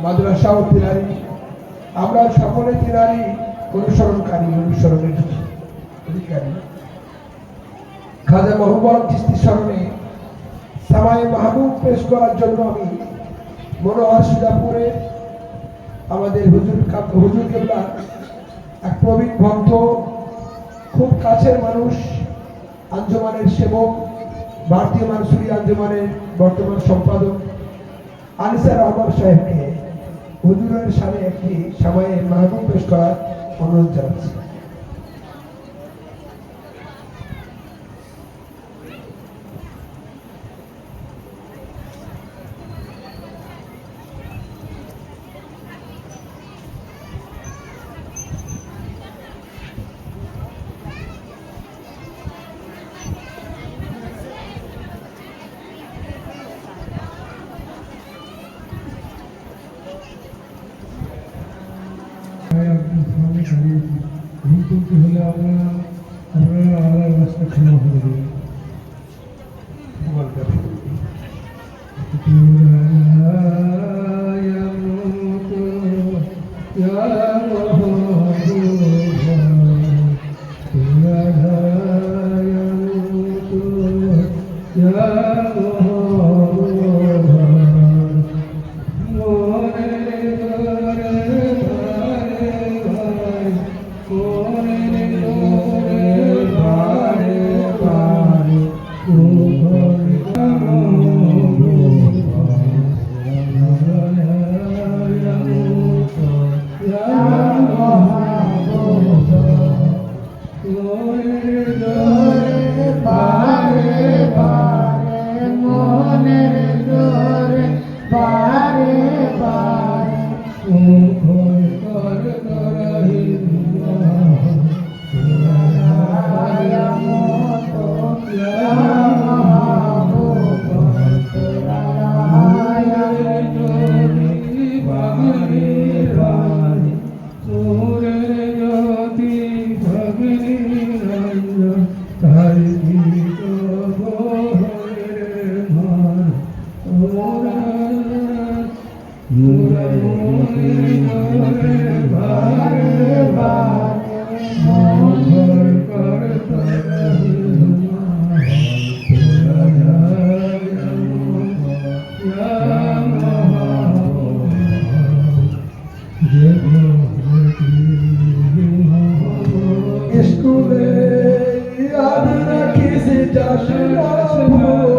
মাদ্রাসা ও তিনারি, আমরা সকলে তিনারি অনুসরণকারী, অনুসরণের অধিকারী। খাজা মহব্বত চিশতি স্মরণে সামায়ে মাহবুব পেশ করার জন্য আমি মনোহর সুজাপুরে আমাদের হুজুর কেবলা এক প্রবীণ ভক্ত, খুব কাছের মানুষ, আঞ্জুমানের সেবক, ভারতীয় মানসুরি আঞ্জুমানের বর্তমান সম্পাদক আনিসা রহমান সাহেবকে হুজুরের সামনে একটি সামায়ে মাহবুব পেশ করার অনুরোধ জানাচ্ছি। হলে আপনারা আল্লাহর রাস্তা ক্ষমা করে দেবেন। Escolhei a menina que se te achou.